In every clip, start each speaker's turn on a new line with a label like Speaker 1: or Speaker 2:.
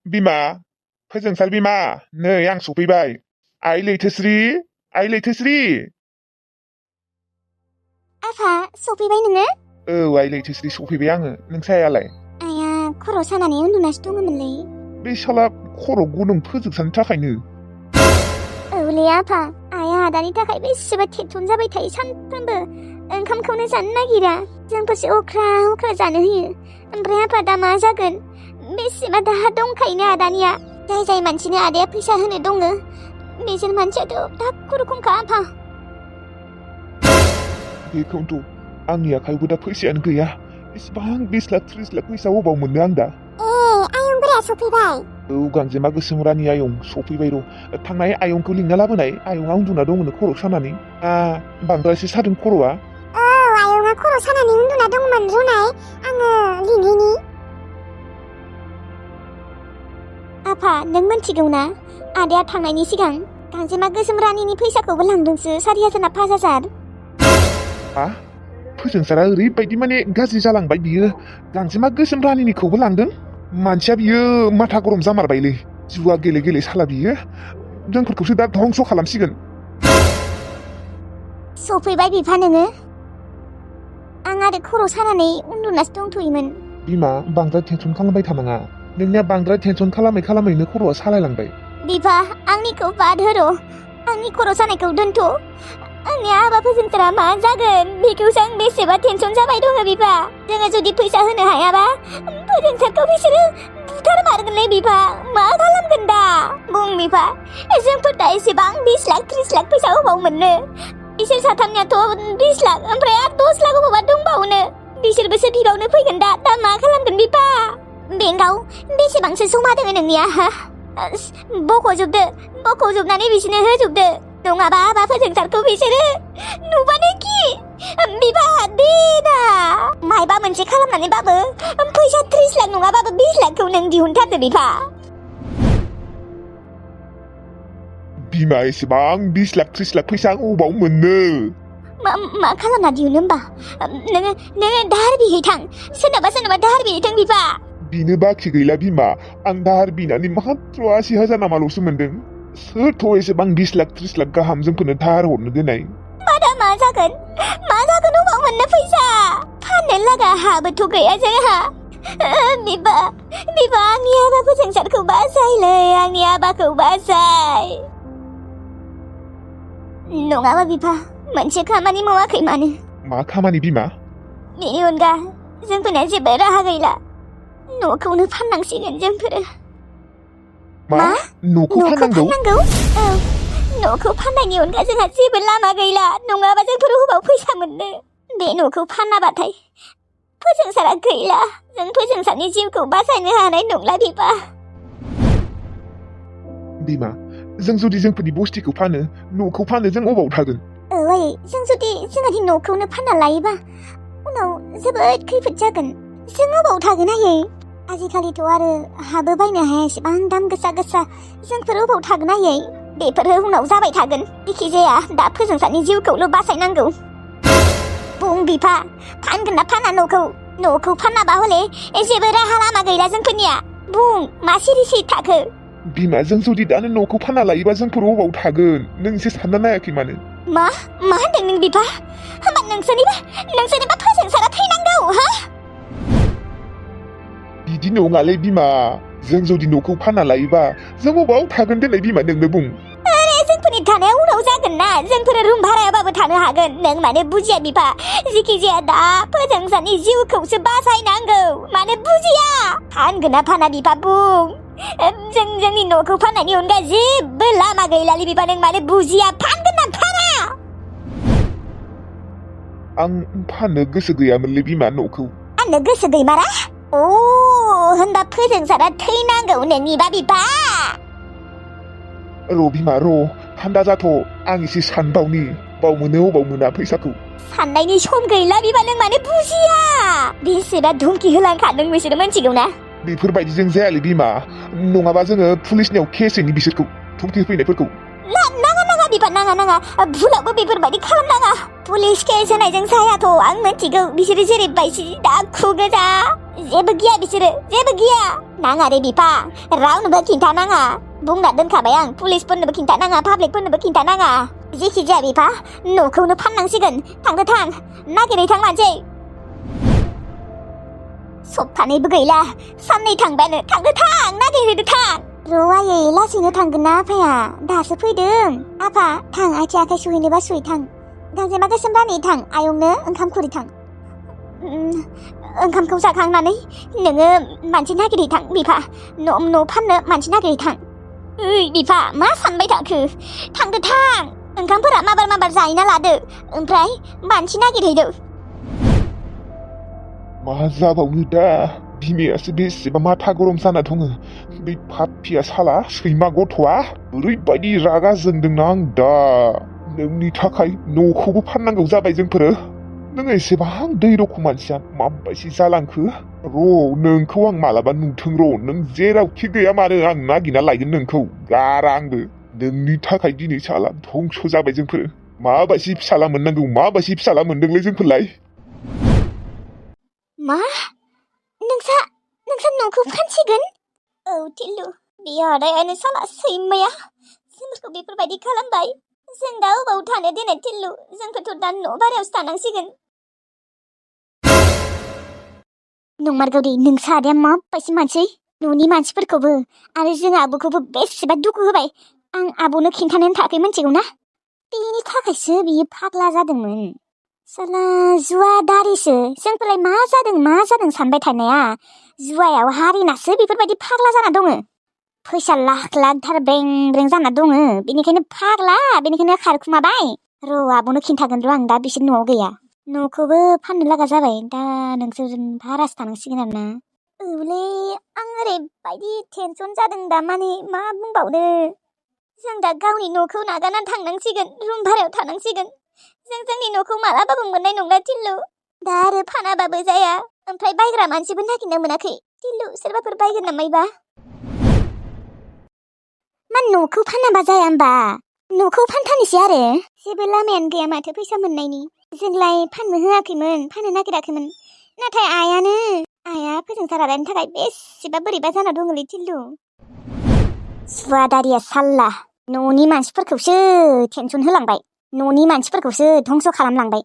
Speaker 1: बिमा फोजोंसार बिमा नै आं सफैबाय आइ लैथोस्रि आइ लैथोस्रि
Speaker 2: आफा सफैबाय नोङो?
Speaker 1: औ आइ लैथोस्रि सफैबाय आङो नोंसायालाय?
Speaker 2: आइया खर' सानानै उन्दुनासो दङमोनलै।
Speaker 1: बे साला खर' गुदुं फोजोबसानो थाखायनो
Speaker 2: औलै आफा आइया आदानि थाखाय बेसेबा टेनसन जाबाय थायो सानफ्रोमबो ओंखामखौनो जानो नागिरा जोंफोरसो अख्रा जानो होयो ओमफ्राय आफा दा मा जागोन बेसेबा दाहा दंखायोनो आदानिया जाय मानसिनो आदाया फैसा होनो दङ बिसोर मानसियाथ' दा खुरुखुमखा आफा
Speaker 1: बेखौनोथ' आंनि आखायावबो दा फैसायानो गैया इसिबां 20 लाख 30 लाख फैसा अबाव मोननो आं दा
Speaker 2: आयंफोरा सफैबाय
Speaker 1: औ गांजेमा गोसोम रानि आयं सफैबाय र' थांनाय आयंखौ लिंना लाबोनाय आयंआ उन्दुना दङनो खर' सानानै बांद्रायसो सादों खर'आ
Speaker 2: औ आयंआ खर' सानानै उन्दुना दंमोन रुनाय आङो लिंहैनि आफा नों मिथिगौ ना आदाया थांनायनि सिगां गांजेमा गोसोम रानिनि फैसाखौबो लांदोंसो 4,000 ना 5,000
Speaker 1: मा फोजोंसारा ओरैबायदि माने गाज्रि जालांबाय बियो गांजेमा गोसोम रानिनिखौबो लांदों मानसिया बियो माथा गरम जामारबायलै जुवा गेले साला बियो जोंफोरखौसो दा धंस खालामसिगोन
Speaker 2: सफैबाय बिफा नोङो आं आरो खर' सानानै उन्दुनासो दंथ'योमोन
Speaker 1: बिमा बांद्राय टेनसन खालामबाय थानाङा नोंनिया बांद्राय टेनसन खालामैनो खर'आ सालायलांबाय
Speaker 2: बिफा आंनिखौ बाद होर' आंनि खर' सानायखौ दोनथ' आंनि हाबा फोजोंसारा मा जागोन बेखौसो आं बेसेबा टेनसन जाबाय दङ बिफा जोङो जुदि फैसा होनो हायाबा फोजोंसारखौ बिसोरो बुथारमारगोनलै बिफा मा खालामगोन दा बुं बिफा जोंफोर दा एसेबां 20 लाख 30 लाख फैसा अबाव मोननो बिसोर साथामनियाथ' 20 लाख ओमफ्राय आरो 10 लाख अबावबा दंबावोनो बिसोरबोसो बिबावनो फैगोन दा मा खालामगोन बिफा बेंकआव बेसेबांसो जमा दङ नोंनिया बख'जोबनानै बिसोरनो होजोबदो नङाबा हाबा फोजोंसारखौ बिसोरो नुबानो कि बिफा दे दा मायबा मोनसे खालामनानैबाबो फैसा 30 लाख नङाबाबो 20 लाखखौ नों दिहुनथारदो बिफा
Speaker 1: बिमा एसेबां 20 लाख 30 लाख फैसा अबाव मोननो
Speaker 2: मा खालामना दिहुनो होमबा नोङो दाहार बिहैथां सोरनाबा दाहार बिहैथां बिफा
Speaker 1: बिनो बाखि गैला बिमा आं दाहार बिनानै मात्र 80,000 नामाल'सो मोनदों सोरथ' एसेबां 20 लाख 30 लाख गाहाम जोंफोरनो दाहार हरनो दोननाय
Speaker 2: मा जागोन अबाव मोननो फैसा फाननो लागा हाबोथ' गैया जोंहा बिफा आंनि हाबा फोजोंसारखौ बासायलै आंनि हाबाखौ बासाय नङाबा बिफा मोनसे खामानि मावाखै मानो
Speaker 1: मा खामानि बिमा
Speaker 2: बेनि अनगा जोंफोरना जेबो राहा गैला न'खौनो फाननांसिगोन जोंफोरो
Speaker 1: मा न'खौ फाननांगौ
Speaker 2: औ न'खौ फाननायनि अनगा जोंहा जेबो लामा गैला नङाबा जोंफोर अबाव फैसा मोननो बे न'खौ फानाबाथाय फोजोंसारा गैला जों फोजोंसारनि जिउखौ बासायनो हानाय नंला
Speaker 1: बिमा जों जुदि जोंफोरनि बस्तिखौ फानो न'खौ फानो जों अबाव थागोन
Speaker 2: ओइ जों जुदि जोंनि न'खौनो फानना लायोबा उनाव जोबोद खैफोद जागोन जों अबाव थागोन आयै आजिखालिथ' आरो हाबो बायनो हाया एसेबां दाम गोसा जोंफोर अबाव थागोन आयै बेफोरो उनाव जाबाय थागोन जेखि जाया दा फोजोंसारनि जिउखौल' बासायनांगौ बुं बिफा फानगोन ना फाना न'खौ फानाबा हले जेबो राहा लामा गैला जोंफोरनिया बुं मा सिरि थाखो
Speaker 1: बिमा जों जुदि दानो न'खौ फानना लायोबा जोंफोर अबाव थागोन नों एसे सानना नायाखै मानो
Speaker 2: मा होनदों नों बिफा होमबा नोंसोरनिबा फोजोंसारा थैनांगौ हा
Speaker 1: बिदि नङालै बिमा जों जुदि न'खौ फानना लायोबा जों अबाव थागोन देलाय बिमा नोंनो बुं
Speaker 2: जोंफोरनि थानाया उनाव जागोन ना जोंफोर रुम भारायाबाबो थानो हागोन नों मानो बुजिया बिफा जेखि जाया दा फोजोंसारनि जिउखौसो बासायनांगौ मानो बुजिया फानगोन ना फाना बिफा बुं जोंनि न'खौ फाननायनि अनगा जेबो लामा गैलालै बिफा नों मानो बुजिया फानगोन ना फाना
Speaker 1: आं फाननो गोसो गैयामोनलै बिमा न'खौ
Speaker 2: फाननो गोसो गैमारा होनबा फोजोंसारा थैनांगौ नोंनिबा बिफा
Speaker 1: र' बिमा र' थान्दा जाथ' आं एसे सानबावनि बाव मोनो अबाव मोना फैसाखौ
Speaker 2: साननायनि सम गैला बिबा नों मानो बुजिया बेसेबा धुमखि होलांखादों बिसोरो मिथिगौ ना
Speaker 1: बेफोरबायदिजों जायालै बिमा नङाबा जोङो पुलिसनियाव केस होनि बिसोरखौ धुमखि फैनायफोरखौ
Speaker 2: नाङा बिबा नाङा भुलावबो बेफोरबायदि खालामनाङा पुलिस केस होनायजों जायाथ' आं मिथिगौ बिसोरो जेरैबायदि दाखु गोजा जेबो गिया बिसोरो जेबो गिया नाङा दे बिफा रावनोबो खिन्थानाङा बुंना दोनखाबाय आं पुलिसफोरनोबो खिन्थानाङा पाब्लिकफोरनोबो खिन्थानाङा जेखि जाया बिफा न'खौनो फाननांसिगोन थांदो थां नागिरै थां मानसि सप्तानैबो गैला साननै थांबायानो थांदो थां नागिरहैदो थां र'आयै लासैनो थांगोन ना आफाया दासो फैदों आफा थां आथिं आखाइ सुहैनोबा सुहै थां गांजेमा गोसोम रानि थां आयंनो ओंखाम खुरै थां ओंखामखौ जाखांनानै नोङो मानसि नागिरै थां बिफा न' फाननो मानसि नागिरै थां ओइ बिफा मा सानबाय थाखो थांदो थां ओंखामफोरा माबार जाहैना लादो ओमफ्राय मानसि नागिरहैदो
Speaker 1: मा जाबावनो दा बिमायासो बेसेबा माथा गरम जाना दङ बे पाप्पिया साला सैमा गथ'आ ओरैबायदि रागा जोंदोंना आं दा नोंनि थाखाय न'खौबो फाननांगौ जाबाय जोंफोरो नों एसेबां दै रखम मानसिया माबायदि जालांखो नोंखौ आं मालाबा नुथों नों जेरावखि गैया मानो आं नागिरना लायगोन नोंखौ गारा आंबो नोंनि थाखाय दिनै साला धंस' जाबाय जोंफोरो माबायदि फिसाला मोननांगौ माबायदि फिसाला मोनदोंलै जोंफोरलाय
Speaker 2: मा नोंसा न'खौ फानसिगोन औ टिल्लु बियो आदायानो साला सैमाया जोंखौ बेफोरबायदि खालामबाय जों दा अबाव थानो देनाय टिल्लु जोंफोरथ' दा न' भारायावसो थानांसिगोन नंमारगौ दे नोंसा आदाया माबायदि मानसि न'नि मानसिफोरखौबो आरो जों आब'खौबो बेसेबा दुखु होबाय आं आब'नो खिन्थानानै थाखै मिथिगौ ना बेनि थाखायसो बियो फाग्ला जादोंमोन साला जुवादारिसो जोंफोरलाय मा जादों सानबाय थानाया जुवायाव हारिनासो बेफोरबायदि फाग्ला जाना दङ फैसा लाख थार ब्रें जाना दङ बेनिखायनो फाग्ला बेनिखायनो खारखुमाबाय आब'नो खिन्थागोन आं दा बिसोर न'आव गैया न'खौबो फाननो लागा जाबाय दा नोंसोर भारासो थानांसिगोन आरोना औलै आं ओरैबायदि टेनसन जादों दा माने मा बुंबावनो जों दा गावनि न'खौ नागारनानै थांनांसिगोन रुम भारायाव थानांसिगोन जों जोंनि न'खौ मालाबाबो मोननाय नंला टिल्लु दा आरो फानाबाबो जाया ओमफ्राय बायग्रा मानसिबो नागिरनो मोनाखै टिल्लु सोरबाफोर बायगोन नामायबा मा न'खौ फानाबा जाया होमबा न'खौ फानथानोसै आरो जेबो लामायानो गैया माथो फैसा मोननायनि जोंलाय फाननो होआखैमोन फाननो नागिराखैमोन नाथाय आइया फोजोंसार आदानि थाखाय बेसेबा बोरैबा जाना दङलै टिल्लु जुवादारिया साल्ला न'नि मानसिफोरखौसो टेनसन होलांबाय न'नि मानसिफोरखौसो धंस' खालामलांबाय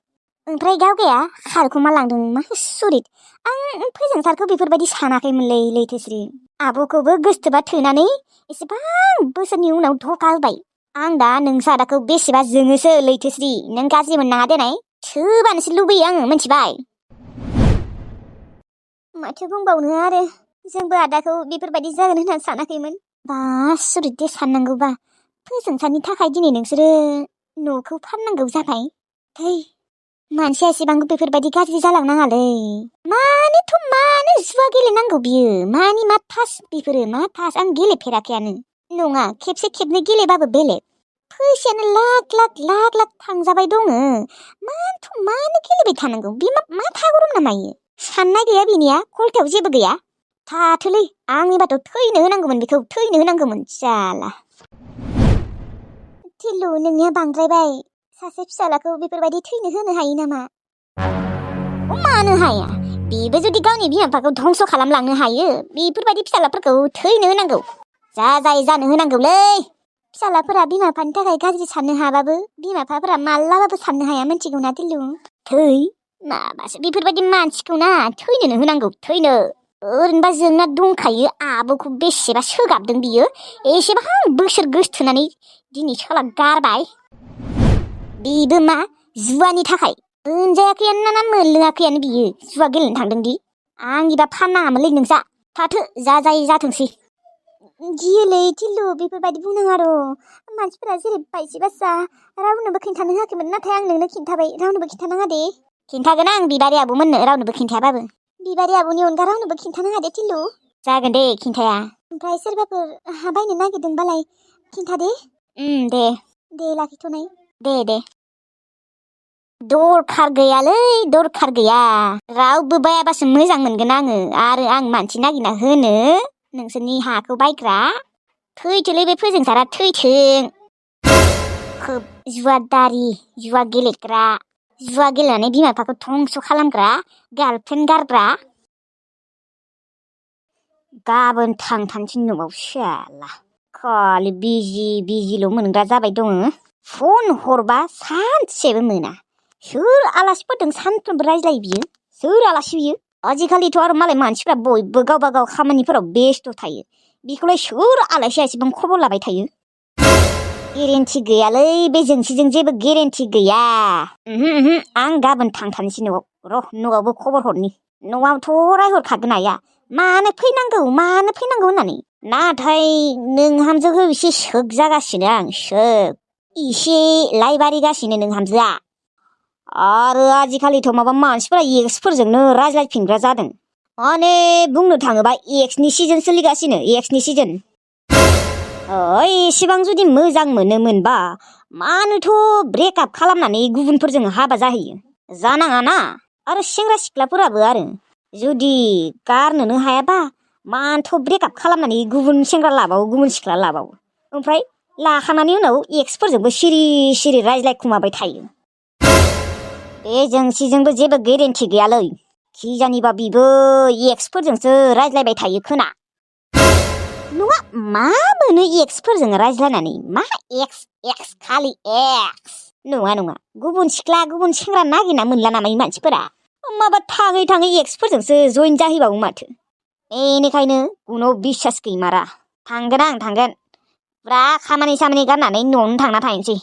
Speaker 2: ओमफ्राय गावगाया खारखुमा लांदों मा सुरित आं फोजोंसारखौ बेफोरबायदि सानाखैमोनलै लैथोश्री आब'खौबो गोसथोबा थोनानै एसेबां बोसोरनि उनाव धोखा होबाय आं दा नोंसादाखौ बेसेबा जोङोसो लैथोश्री नों गाज्रि मोननाङा देनाय सोबानोसो लुबैयो आङो मिथिबाय माथो बुंबावनो आरो जोंबो आदाखौ बेफोरबायदि जागोन होनना सानाखैमोन बा सुरित दे साननांगौबा फोजोंसारनि थाखाय दिनै नोंसोरो न'खौ फाननांगौ जाबाय थै मानसिया एसेबां बेफोरबायदि गाज्रि जालांनाङालै मानो जुवा गेलेनांगौ बियो मानि मा थास बेफोरो मा थास आं गेलेफेराखैयानो नङा खेबसे खेबनै गेलेबाबो बेलेग फैसायानो लाख थांजाबाय दङ मानो गेलेबाय थानांगौ बे मा थागरम ना मायो साननाय गैया बिनिया कलथायाव जेबो गैया थाथोलै आंनिबाथ' थैनो होनांगौमोन बेखौ थैनो होनांगौमोन जाला टिल्लु नोंनिया बांद्रायबाय सासे फिसालाखौ बेफोरबायदि थैनो होनो हायो नामा मानो हाया बेबो जुदि गावनि बिमा बिफाखौ धंस' खालामलांनो हायो बेफोरबायदि फिसालाफोरखौ थैनो होनांगौ जाय जानो होनांगौलै फिसालाफोरा बिमा बिफानि थाखाय गाज्रि साननो हाबाबो बिमा बिफाफोरा मालाबाबो साननो हाया मिथिगौ ना टिल्लु थै माबासो बेफोरबायदि मानसिखौ ना थैनोनो होनांगौ थैनो ओरैनोबा जोंना दंखायो आब'खौ बेसेबा सोगाबदों बियो एसेबां बोसोर गोसथोनानै दिनै साला गारबाय बेबो मा जुवानि थाखाय मोनजायाखैयानो ना मोनलोङाखैयानो बियो जुवा गेलेनो थांदोंदि आंनिबा फाननाङामोनलै नोंसा थाथो जायो जाथोंसै गियोलै टिल्लु बेफोरबायदि बुंनाङा र' मानसिफोरा जेरैबायदि बासा रावनोबो खिन्थानो होआखैमोन नाथाय आं नोंनो खिन्थाबाय रावनोबो खिन्थानाङा दे खिन्थागोन आं बिबारि आब'मोननो रावनोबो खिन्थायाबाबो बिबारि आब'नि अनगा रावनोबो खिन्थानाङा दे टिल्लु जागोन दे खिन्थाया ओमफ्राय सोरबाफोर बायनो नागिरदोंबालाय खिन्थादे दे लाखिथ'नाय दे दरखार गैया रावबो बायाबासो मोजां मोनगोन आङो आरो आं मानसि नागिरना होनो नोंसोरनि हाखौ बायग्रा थैथोलै बे फोजोंसारा थैथों खोब जुवादारि जुवा गेलेग्रा जुवा गेलेनानै बिमा बिफाखौ धंस' खालामग्रा गार्लफ्रेन्ड गारग्रा गाबोन थांथारनोसै न'आव साला खालि बिजिल' मोनग्रा जाबाय दङ फन हरबा सानसेबो मोना सोर आलासिफोरजों सानफ्रोमबो रायज्लायो बियो सोर आलासि बियो आजिखालिथ' आरो मालाय मानसिफ्रा बयबो गावबा गाव खामानिफोराव बेस्थ' थायो बिखौलाय सोर आलासिया एसेबां खबर लाबाय थायो गेरेन्टि गैयालै बे जोंसिजों जेबो गेरेन्टि गैया आं गाबोन थांथारनोसै न'आव र' न'आवबो खबर हरनि न'आवथ' रायहरखागोन आइया मानो फैनांगौ होननानै नाथाय नोंहामजोखौ एसे सोग जागासिनो आं सोग एसे लायबारिगासिनो नोंहामजोआ आरो आजिखालिथ' माबा मानसिफोरा एक्सफोरजोंनो रायज्लायफिनग्रा जादों माने बुंनो थाङोबा एक्सनि सिजन सोलिगासिनो एक्सनि सिजन एसेबां जुदि मोजां मोनोमोनबा मानोथ' ब्रेकआप खालामनानै गुबुनफोरजों हाबा जाहैयो जानाङाना आरो सेंग्रा सिख्लाफोराबो आरो जुदि गारनोनो हायाबा मानोथ' ब्रेकआप खालामनानै गुबुन सेंग्रा लाबावो गुबुन सिख्ला लाबावो ओमफ्राय लाखांनानै उनाव एक्सफोरजोंबो सिरि रायज्लायखुमाबाय थायो बे जोंसिजोंबो जेबो गेरेन्टि गैयालै खिजानिबा बिबो एक्सफोरजोंसो रायज्लायबाय थायो खोना नङा मा मोनो एक्सफोरजों रायज्लायनानै मा एक्स खालि एक्स नङा गुबुन सिख्ला गुबुन सेंग्रा नागिरना मोनला नामा मानसिफोरा माबा थाङै एक्सफोरजोंसो जइन जाहैबावो माथो बेनिखायनो उनाव बिसास गैमारा थांगोन फुरा खामानि गारनानै न'आवनो थांना थाहैनोसै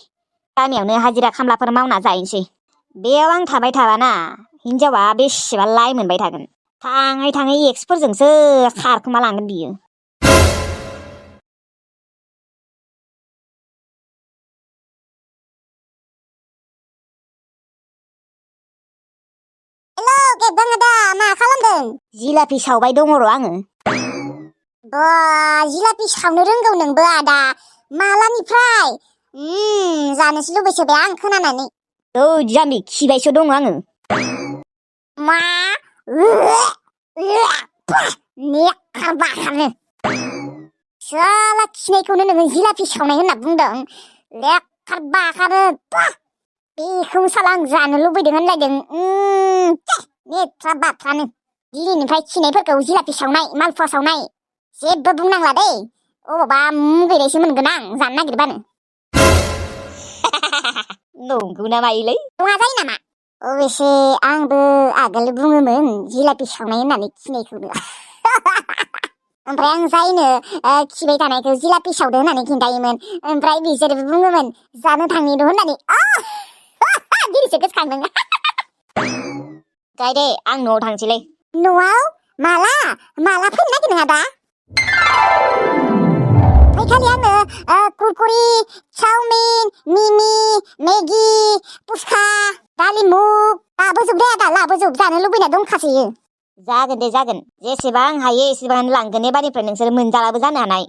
Speaker 2: गामियावनो हाजिरा खामलाफोर मावना जाहैनोसै बेयाव आं थाबाय थाबाना हिनजावा बेसेबा लाय मोनबाय थागोन थाङै एक्सफोरजोंसो खारखोमा लांगोन बियो दङ दा मा खालामदों जिलापि सावबाय दङ र' आङो बा जिलापि सावनो रोंगौ नोंबो आदा मालानिफ्राय जानोसो लुबैसोबाय आं खोनानानै जामि खिबायसो दङ आङो मा नेखारबाखानो साला खिनायखौनो नोङो जिलापि सावनाय होनना बुंदों लेखारबाखानो बेखौ साला आं जानो लुबैदों होनलायदों नेथ्रा बाथ्रानो दिनैनिफ्राय खिनायफोरखौ जिलापि सावनाय मालफुवा सावनाय जेबो बुंनांला दै अबावबा मुगैनायसो मोनगोन आं जानो नागिरबानो नंगौ ना मायोलै नङा जायो नामा अबेसे आंबो आगोल बुङोमोन जिलापि सावनाय होननानै खिनायखौनो ओमफ्राय आं जायनो खिबाय थानायखौ जिलापि सावदो होननानै खिन्थायोमोन ओमफ्राय बिसोरबो बुङोमोन जानो थांनिर' होननानै दिनैसो गोसोखांदों गायदे आं न'आव थांसैलै न'आव माला फैनो नागिरदों आदा खालि आंनो कुरकुरि चाउमिन मिमि मेगि पुचका दालिमुग लाबोजोब दे आदा लाबोजोब जानो लुबैना दंखासैयो जागोन दे जागोन जेसेबां हायो एसेबां लांगोन एबारनिफ्राय नोंसोर मोनजालाबो जानो हानाय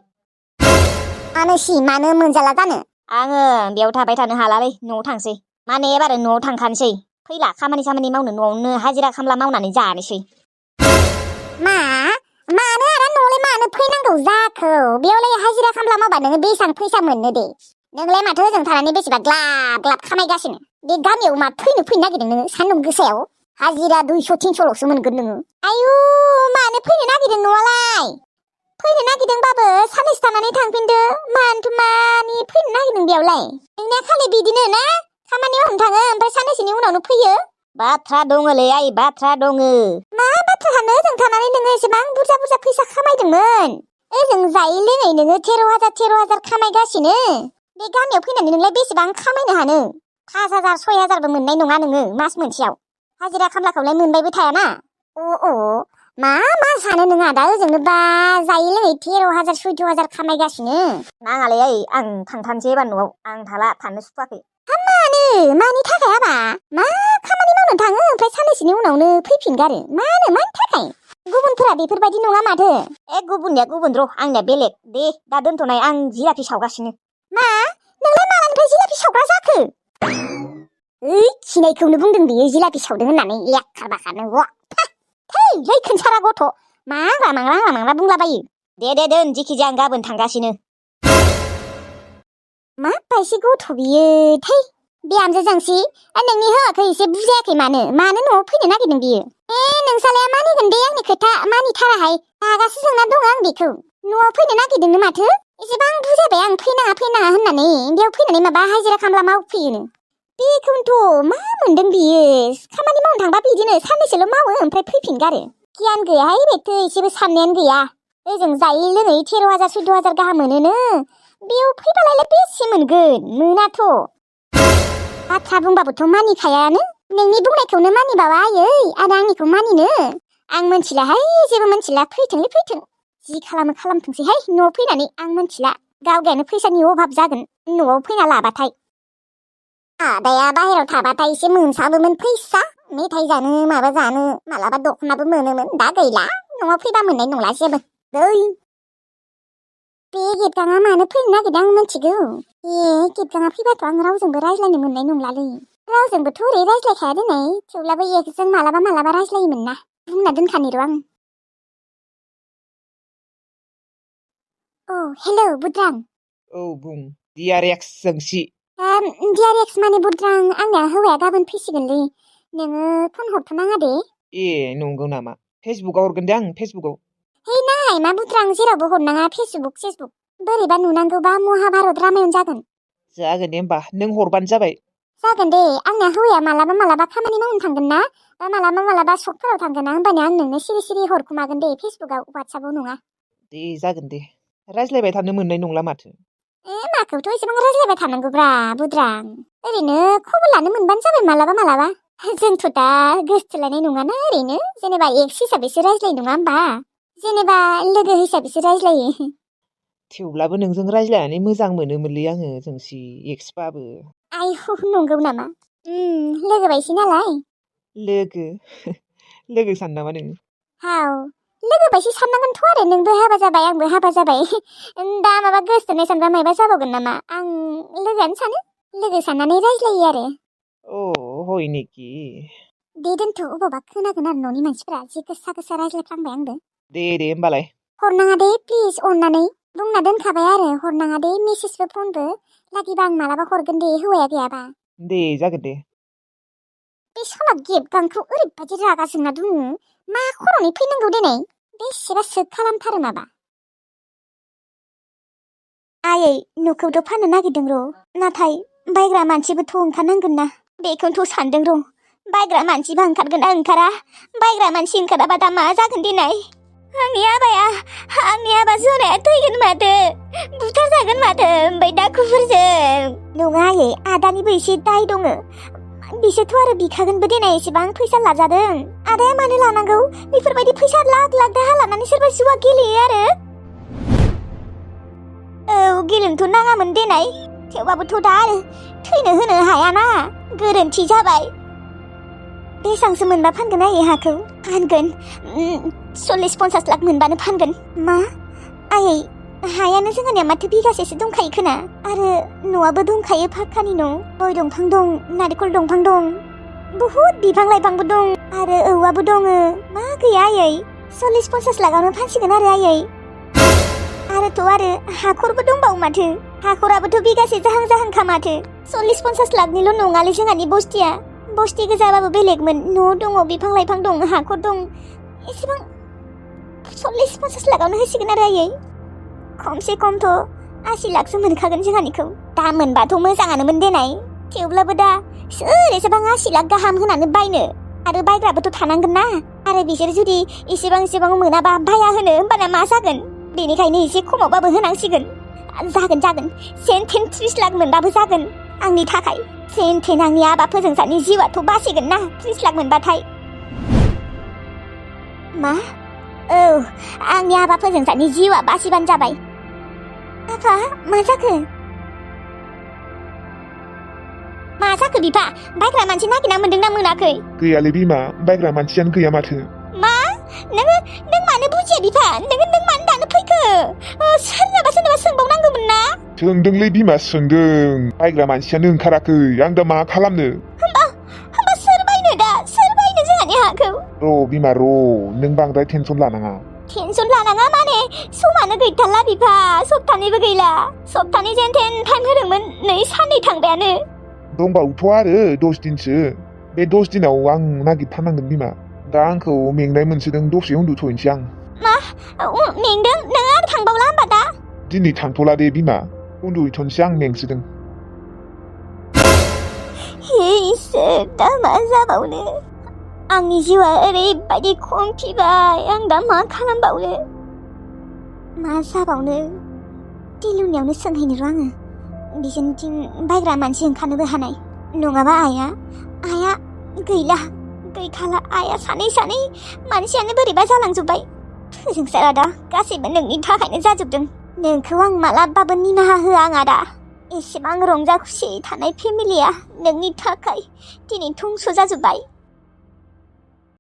Speaker 2: मानो मोनजाला जानो आङो बेयाव थाबाय थानो हालालै न'आव थांसै माने एबार न'आव थांखानोसै फैला खामानि मावनो न'आवनो हाजिरा खामला मावनानै जानोसै मानो आरो न'आवलाय मानो फैनांगौ जाखो बेयावलाय हाजिरा खामला मावबा नोङो बेसेबां फैसा मोननो दे नोंलाय माथो ओजों थानानै बेसेबा ग्लाब खामायगासिनो बे गामियाव मा फैनो नागिरदों नोङो सान्दुं गोसायाव हाजिरा 200-300ल'सो मोनगोन नोङो आयु मानो फैनो नागिरदों न'आलाय फैनो नागिरदोंबाबो साननैसो थानानै थांफिनदो मानि फैनो नागिरदों बेयावलाय नोंनिया खालि बिदिनो ना खामानि मावनो थाङो ओमफ्राय साननैसोनि उनावनो फैयो बाथ्रा दङलै आइ बाथ्रा दङ मा बाथ्रा थानो ओजों थानानै नोङो एसेबां बुरजा फैसा खामायदोंमोन ओजों जायै लोङै नोङो 13,000 खामायगासिनो बे गामियाव फैनानै नोंलाय बेसेबां खामायनो हानो 5,000-6,000बो मोननाय नङा नोङो मास मोनसेयाव हाजिरा खामलाखौलाय मोनबायबो थायाना मा सानो नोङा दा ओजोंनो बा जायै लोङै 13,000-14,000 खामायगासिनो नाङालै आइ आं थांथारनोसै एबार न'आव आं थाला थानो सुखुवाखै मानि थाखाय आबा मा खामानि मावनो थाङो ओमफ्राय साननैसोनि उनावनो फैफिनगारो मानि थाखाय गुबुनफोरा बेफोरबायदि नङा माथो गुबुननिया गुबुन र' आंनिया बेलेग दे दा दोनथ'नाय आं जिलापि सावगासिनो नोंलाय मालानिफ्राय जिलापि सावग्रा जाखो खिनायखौनो बुंदों बियो जिलापि सावदों होननानै लेखारबाखानो थै खोनसारा गथ' मा आंग्रा बुंलाबायो दे दोन जिखिजाया आं गाबोन थांगासिनो मा बायसि गथ' बियो थै बिहामजो जोंसि नोंनि हौवाखौ एसे बुजायाखै मानो न'आव फैनो नागिरदों बियो नोंसालाया मानिगोन दे आंनि खोथा मानिथाराहाय रागासो जोंना दङ आं बेखौ न'आव फैनो नागिरदोंनो माथो एसेबां बुजायबाय आं फैनाङा होननानै बेयाव फैनानै माबा हाजिरा खामला मावफैयोनो बेखौनोथ' मा मोनदों बियो खामानि मावनो थांबा बिदिनो साननैसोल' मावो ओमफ्राय फैफिनगारो गियान गैयाहाय बेथो एसेबो साननायानो गैया ओजों जायै लोङै 13,000 14,000 गाहाम मोनोनो बेयाव फैबालाय बेसे मोनगोन मोनाथ' बाथ्रा बुंबाबोथ' मानिखायानो नोंनि बुंनायखौनो मानिबावा आयै आरो आंनिखौ मानिनो आं मोनथिलाहाय जेबो मोनथिला फैथोंलै फैथों जि खालामो खालामथोंसैहाय न'आव फैनानै आं मोनथिला गावगायानो फैसानि अभाब जागोन न'आव फैना लाबाथाय आदाया बाहेरायाव थाबाथाय एसे मोनसाबोमोन फैसा मेथाइ जानो माबा जानो मालाबा दख'नाबो मोनोमोन दा गैला न'आव फैबा मोननाय नंला जेबो दै बे गेटगाङा मानो फैनो नागिरदों आं मिथिगौ गेटगाङा फैबाथ' आं रावजोंबो रायज्लायनो मोननाय नंलालै रावजोंबोथ' ओरै रायज्लायखाया दिनै थेवब्लाबो एकजों मालाबा रायज्लायोमोन ना बुंना दोनखानि र' आं हेलौ बुद्रां
Speaker 3: बुं DRX जोंसि
Speaker 2: DRX माने बुद्रां आंना हौवाया गाबोन फैसिगोनलै नोङो फन हरथ'नाङा दे
Speaker 3: नंगौ नामा फेसबुकाव हरगोन दे आं फेसबुकाव
Speaker 2: है नाय मा बुद्रां जेरावबो हरनाङा फेसबुक बोरैबा नुनांगौबा महाभारत रामायण जागोन
Speaker 3: दे होमबा नों हरबानो जाबाय
Speaker 2: जागोन दे आंना हौवाया मालाबा खामानि मावनो थांगोन ना बा मालाबा सकफोराव थांगोन ना होमबानिया आं नोंनो सिरि हरखुमागोन दे फेसबुकाव वाट्सएपाव नङा
Speaker 3: दे जागोन दे रायज्लायबाय थानो मोननाय नंला माथो
Speaker 2: माखौथ' एसेबां रायज्लायबाय थानांगौब्रा बुद्रां ओरैनो खबर लानो मोनबानो जाबाय मालाबा जोंथ' दा गोसथोलायनाय नङाना ओरैनो जेनेबा एक्स हिसाबैसो रायज्लायो नङा होमबा जेनेबा लोगो हिसाबैसो रायज्लायो
Speaker 3: थेवब्लाबो नोंजों रायज्लायनानै मोजां मोनोमोनलै आङो जोंसि एक्सबाबो
Speaker 2: आयौ नंगौ नामा लोगो बायसै नालाय
Speaker 3: लोगो सान नामा नोङो
Speaker 2: हाव लोगो बायसो साननांगोनथ' आरो नोंबो हाबा जाबाय आंबो हाबा जाबाय दा माबा गोसथोनाय सानबा मायबा जाबावगोन नामा आं लोगोआनो सानो लोगो साननानै रायज्लायो आरो
Speaker 3: हय नेकि
Speaker 2: दे दोनथ' अबावबा खोनागोन आरो न'नि मानसिफोरा जि गोसा रायज्लायफ्लांबाय आंबो
Speaker 3: दे होमबालाय
Speaker 2: हरनाङा दे प्लिज अननानै बुंना दोनखाबाय आरो हरनाङा दे मेसेजबो फनबो लागिबा आं मालाबा हरगोन दे हौवाया गैयाबा
Speaker 3: दे जागोन दे
Speaker 2: बे सला गेबगांखौ ओरैबायदि रागा जोंना दङ मा खर'नि फैनांगौ दिनै बेसेबा सोग खालामथारो माबा आयै न'खौथ' फाननो नागिरदों र' नाथाय बायग्रा मानसिबोथ' ओंखारनांगोन ना बेखौनोथ' सानदों र' बायग्रा मानसिबा ओंखारगोन ना ओंखारा बायग्रा मानसि ओंखाराबा दा मा जागोन दिनै आंनि आबा जराया थैगोन माथो बुथारजागोन माथो ओमफ्राय दाखुफोरजों नङा आयै आदानिबो एसे दाय दङ बिसोरथ' आरो बिखागोनबो देनाय एसेबां फैसा लाजादों आदाया मानो लानांगौ बेफोरबायदि फैसा लाख दाहा लानानै सोरबा जुवा गेलेयो आरो गेलेनोथ' नाङामोन देनाय थेवबाबोथ' दा आरो थैनो होनो हायाना गोरोन्थि जाबाय बेसांसो मोनबा फानगोन आयै हाखौ फानगोन 40-50 लाख मोनबानो फानगोन मा आयै हायानो जोंहानिया माथो बिगासेसो दंखायो खोना आरो न'आबो दंखायो फाक्कानि न' गय दंफां दं नारिखल दंफां दं बहुद बिफां लाइफांबो दं आरो औवाबो दङ मा गैया आयै 40-50 लाखआवनो फानसिगोन आरो आयै आरोथ' आरो हाखरबो दंबावो माथो हाखराबोथ' बिगासे जाहांखा माथो 40-50 लाखनिल' नङालै जोंहानि बस्ति गोजाबाबो बेलेगमोन न' दङ बिफां लाइफां दं हाखर दं एसेबां 40-50 लाखआवनो होसिगोन आरो आयै खमसे खमथ' 80 लाखसो मोनखागोन जोंहानिखौ दा मोनबाथ' मोजाङानोमोन देनाय थेवब्लाबो दा सोर एसेबां 80 लाख गाहाम होनानै बायनो आरो बायग्राबोथ' थानांगोन ना आरो बिसोर जुदि एसेबां मोनाबा बाया होनो होमबाना मा जागोन बेनिखायनो एसे खमावबाबो होनांसिगोन जागोन 30 लाख मोनबाबो जागोन आंनि थाखाय आंनि आबा फोजोंसानि जिउआथ' बासिगोन ना 30 लाख मोनबाथाय मा आंनि आबा फोजोंसानि जिउआ बासिबानो जाबाय आफा मा जाखो बिफा बायग्रा मानसि नागिरना मोनदोंना मोनाखै
Speaker 1: गैयालै बिमा बायग्रा मानसियानो गैया माथो
Speaker 2: मा नों मानो बुजिया बिफा नों मानो दानो फैखो सोरनाबा सोंबावनांगौमोन ना
Speaker 1: सोंदोंलै बिमा सोंदों बायग्रा मानसियानो ओंखाराखै आं दा मा खालामनो
Speaker 2: होमबा सोर बायनो जोंहानि हाखौ
Speaker 1: र' बिमा नों बांद्राय टेनसन लानाङा
Speaker 2: माने समानो गैथारला बिफा सप्तानैबो गैला सप्तानै जेन टाइम होदोंमोन नै साननै थांबायानो
Speaker 1: दंबावोथ' आरो 10 दिनसो बे 10 दिनाव आं नागिरथारनांगोन बिमा दा आंखौ मेंनाय मोनसोदों दसे उन्दुथ'नोसै आं
Speaker 2: मेंदों नों आरो थांबावला होमबा दा
Speaker 1: दिनै थांथ'ला दे बिमा उन्दुहैथ'नोसै आं मेंसोदों
Speaker 2: हे इसोर दा मा जाबावनो आंनि जिउआ ओरैबायदि खमफिबाय आं दा मा खालामबावनो मा जाबावनो दिलुनियावनो सोंहैनो र' आङो बिजोंथिं बायग्रा मानसि ओंखारनोबो हानाय नङाबा आइया गैला गैखाला आइया सानै मानसियानो बोरैबा जालांजोब्बाय फोजोंसार आदा गासैबो नोंनि थाखायनो जाजोबदों नोंखौ आं मालाबाबो निमाहा होआ आं आदा एसेबां रंजा खुसि थानाय फेमिलिया नोंनि थाखाय दिनै धंस' जाजोब्बाय